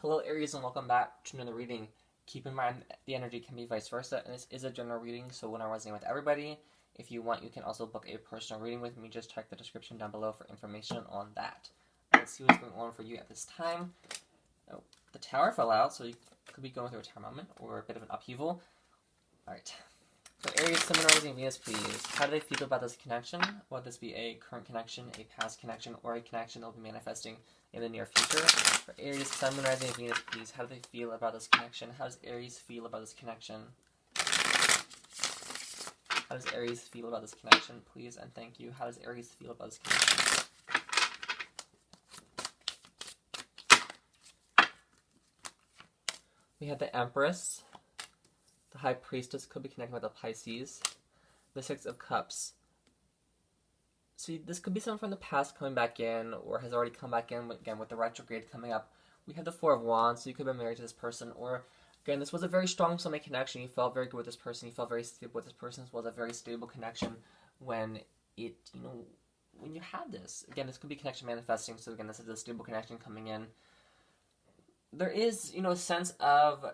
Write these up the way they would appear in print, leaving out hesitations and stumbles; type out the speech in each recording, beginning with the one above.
Hello Aries and welcome back to another reading. Keep in mind the energy can be vice versa, and this is a general reading, so we're not resonating with everybody. If you want, you can also book a personal reading with me. Just check the description down below for information on that. Let's see what's going on for you at this time. Oh, the Tower fell out, so you could be going through a tower moment or a bit of an upheaval. Alright. For Aries, Sun, Moon, Rising, Venus, please. How do they feel about this connection? Will this be a current connection, a past connection, or a connection that will be manifesting in the near future? For Aries, Sun, Moon, Rising, Venus, please. How do they feel about this connection? How does Aries feel about this connection? How does Aries feel about this connection, please? And thank you. How does Aries feel about this connection? We have the Empress. The High Priestess could be connecting with the Pisces. The Six of Cups. So this could be someone from the past coming back in, or has already come back in, again, with the retrograde coming up. We have the Four of Wands, so you could have been married to this person, or, again, this was a very strong soulmate connection. You felt very good with this person, you felt very stable with this person. This was a very stable connection when it, when you had this. Again, this could be connection manifesting, so again, this is a stable connection coming in. There is, a sense of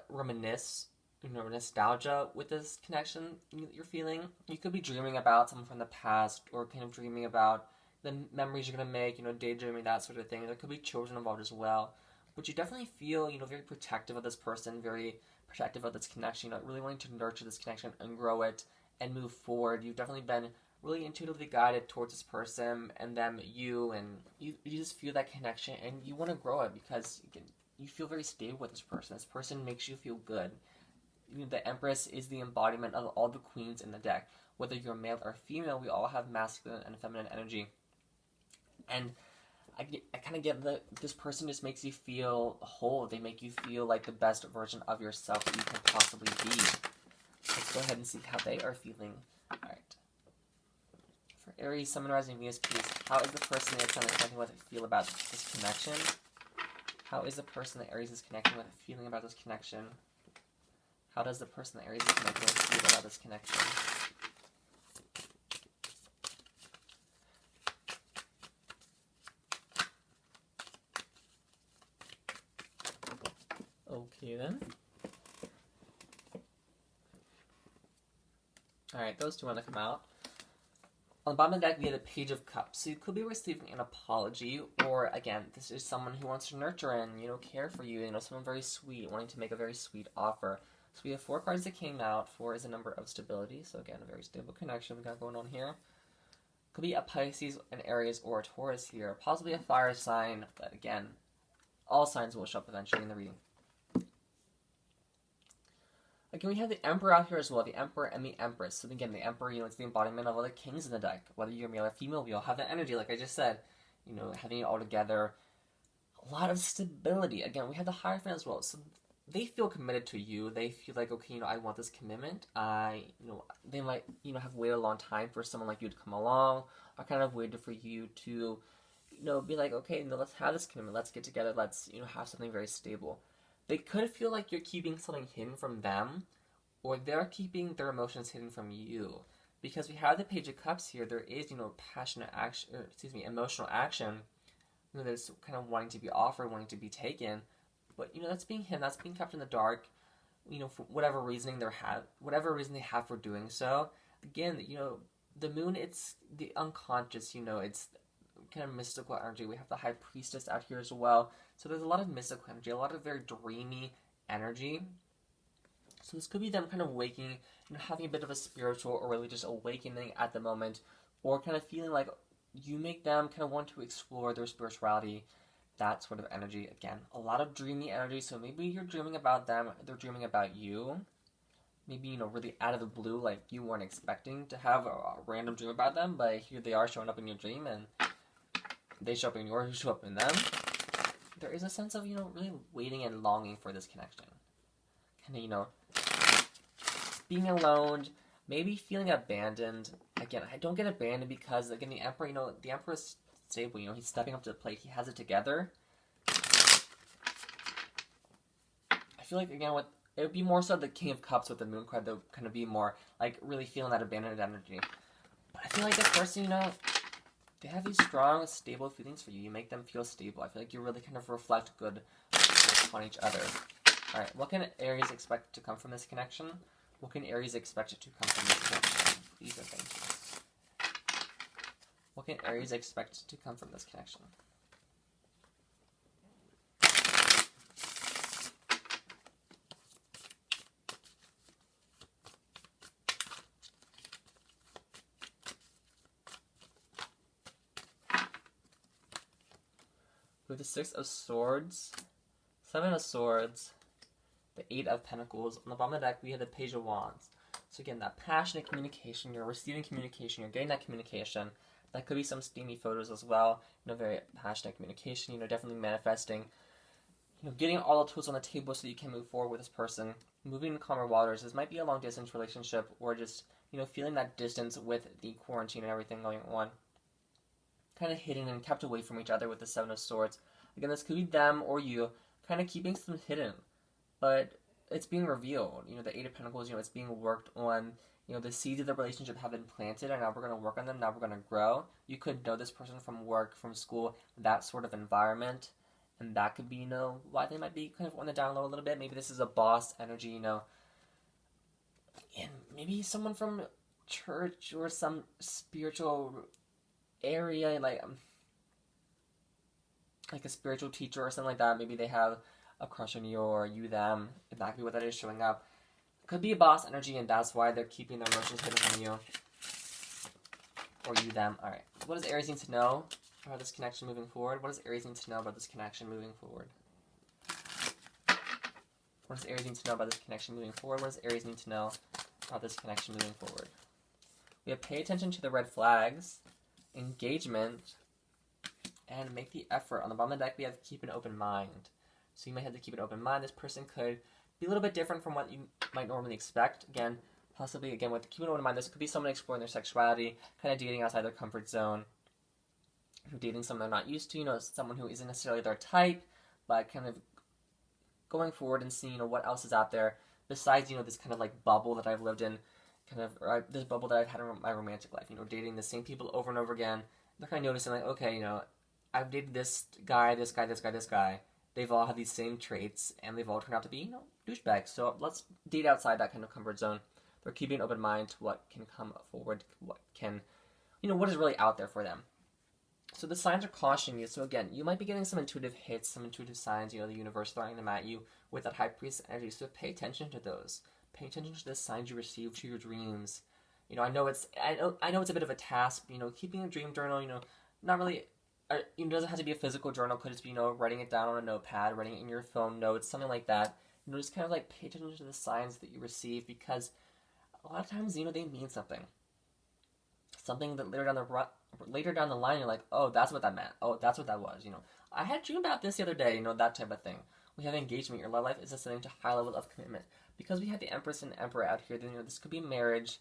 nostalgia with this connection you're feeling. You could be dreaming about someone from the past, or kind of dreaming about the memories you're going to make, daydreaming, that sort of thing. There could be children involved as well. But you definitely feel, very protective of this person, very protective of this connection, really wanting to nurture this connection and grow it and move forward. You've definitely been really intuitively guided towards this person and them, you just feel that connection and you want to grow it because you feel very stable with this person. This person makes you feel good. The Empress is the embodiment of all the queens in the deck. Whether you're male or female, we all have masculine and feminine energy. And I kind of get that this person just makes you feel whole. They make you feel like the best version of yourself that you can possibly be. Let's go ahead and see how they are feeling. Alright. For Aries, Sun, Moon, Rising, Venus, please. How is the person they're connecting with feel about this connection? How is the person that Aries is connecting with feeling about this connection? How does the person that Aries is connecting with feel about this connection? Okay then. Alright, those two want to come out. On the bottom of the deck, we have the Page of Cups. So you could be receiving an apology, or again, this is someone who wants to nurture and, care for you, someone very sweet, wanting to make a very sweet offer. So we have 4 cards that came out. 4 is a number of stability, so again, a very stable connection we got going on here. Could be a Pisces, an Aries, or a Taurus here. Possibly a fire sign, but again, all signs will show up eventually in the reading. Again, we have the Emperor out here as well, the Emperor and the Empress. So again, the Emperor, it's the embodiment of all the kings in the deck. Whether you're male or female, we all have that energy, like I just said. Having it all together. A lot of stability. Again, we have the Hierophant as well. So they feel committed to you. They feel like, okay, I want this commitment. They might, have waited a long time for someone like you to come along. Or kind of waited for you to, be like, okay, let's have this commitment. Let's get together. Let's, have something very stable. They could feel like you're keeping something hidden from them, or they're keeping their emotions hidden from you. Because we have the Page of Cups here, there is, passionate action, emotional action. There's kind of wanting to be offered, wanting to be taken, but that's being hidden, that's being kept in the dark. For whatever reasoning they have for doing so. Again, the Moon, it's the unconscious. It's kind of mystical energy. We have the High Priestess out here as well. So there's a lot of mystical energy, a lot of very dreamy energy. So this could be them kind of waking, having a bit of a spiritual or religious awakening at the moment, or kind of feeling like you make them kind of want to explore their spirituality, that sort of energy. Again, a lot of dreamy energy. So maybe you're dreaming about them, they're dreaming about you. Maybe, really out of the blue, like you weren't expecting to have a random dream about them, but here they are showing up in your dream, and they show up in yours, you show up in them. There is a sense of, really waiting and longing for this connection. Kind of, being alone, maybe feeling abandoned. Again, I don't get abandoned because, again, the Emperor, the Emperor is stable, he's stepping up to the plate, he has it together. I feel like, again, it would be more so the King of Cups with the Moon card that would kind of be more, like, really feeling that abandoned energy. But I feel like this person, they have these strong, stable feelings for you. You make them feel stable. I feel like you really kind of reflect good upon each other. Alright, what can Aries expect to come from this connection? What can Aries expect to come from this connection? Please and thank you. What can Aries expect to come from this connection? With the Six of Swords, Seven of Swords, the Eight of Pentacles. On the bottom of the deck, we have the Page of Wands. So again, that passionate communication, you're receiving communication, you're getting that communication. That could be some steamy photos as well. Very passionate communication, definitely manifesting. Getting all the tools on the table so that you can move forward with this person. Moving in calmer waters. This might be a long-distance relationship, or just, feeling that distance with the quarantine and everything going on. Kind of hidden and kept away from each other with the Seven of Swords. Again, this could be them or you, kind of keeping some hidden, but it's being revealed. The Eight of Pentacles, it's being worked on. The seeds of the relationship have been planted, and now we're going to work on them. Now we're going to grow. You could know this person from work, from school, that sort of environment, and that could be, why they might be kind of on the down low a little bit. Maybe this is a boss energy, and maybe someone from church or some spiritual area, like a spiritual teacher or something like that. Maybe they have a crush on you, or you them, and that could be what that is showing up. Could be a boss energy, and that's why they're keeping their emotions hidden from you, or you them. Alright, what does Aries need to know about this connection moving forward? What does Aries need to know about this connection moving forward? What does Aries need to know about this connection moving forward? What does Aries need to know about this connection moving forward? We have pay attention to the red flags, engagement, and make the effort. On the bottom of the deck, we have keep an open mind. So you might have to keep an open mind. This person could be a little bit different from what you might normally expect. Again, possibly, with keep an open mind, this could be someone exploring their sexuality, kind of dating outside their comfort zone, dating someone they're not used to, someone who isn't necessarily their type, but kind of going forward and seeing, what else is out there besides, this kind of like bubble that I've lived in, this bubble that I've had in my romantic life, dating the same people over and over again. They're kind of noticing, like, okay, I've dated this guy, this guy, this guy, this guy. They've all had these same traits, and they've all turned out to be, douchebags. So let's date outside that kind of comfort zone. They're keeping an open mind to what can come forward, what can, what is really out there for them. So the signs are cautioning you. So again, you might be getting some intuitive hits, some intuitive signs, the universe throwing them at you with that high priest energy. So pay attention to those. Pay attention to the signs you receive, to your dreams. I know it's a bit of a task, keeping a dream journal, not really. It doesn't have to be a physical journal. Could just be, writing it down on a notepad, writing it in your phone notes, something like that. Just kind of like pay attention to the signs that you receive, because a lot of times, they mean something. Something that later down the line, you're like, oh, that's what that meant. Oh, that's what that was. I had a dream about this the other day. That type of thing. We have engagement. Your love life is ascending to high level of commitment, because we have the Empress and Emperor out here. Then this could be marriage.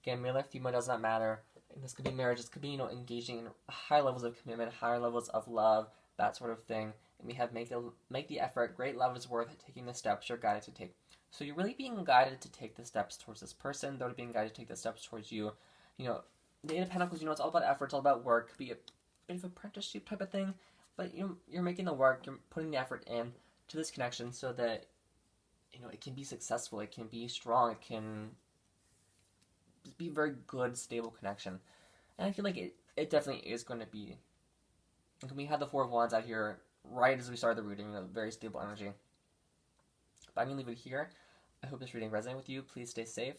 Again, male or female does not matter. And this could be marriage. This could be, engaging in high levels of commitment, higher levels of love, that sort of thing. And we have make the effort. Great love is worth taking the steps you're guided to take. So you're really being guided to take the steps towards this person. They're being guided to take the steps towards you. The Eight of Pentacles, it's all about effort. It's all about work. It could be a bit of apprenticeship type of thing. But, you're making the work. You're putting the effort in to this connection so that, it can be successful. It can be strong. It can be a very good, stable connection. And I feel like it definitely is going to be. And we had the Four of Wands out here right as we started the reading, very stable energy. But I'm going to leave it here. I hope this reading resonated with you. Please stay safe.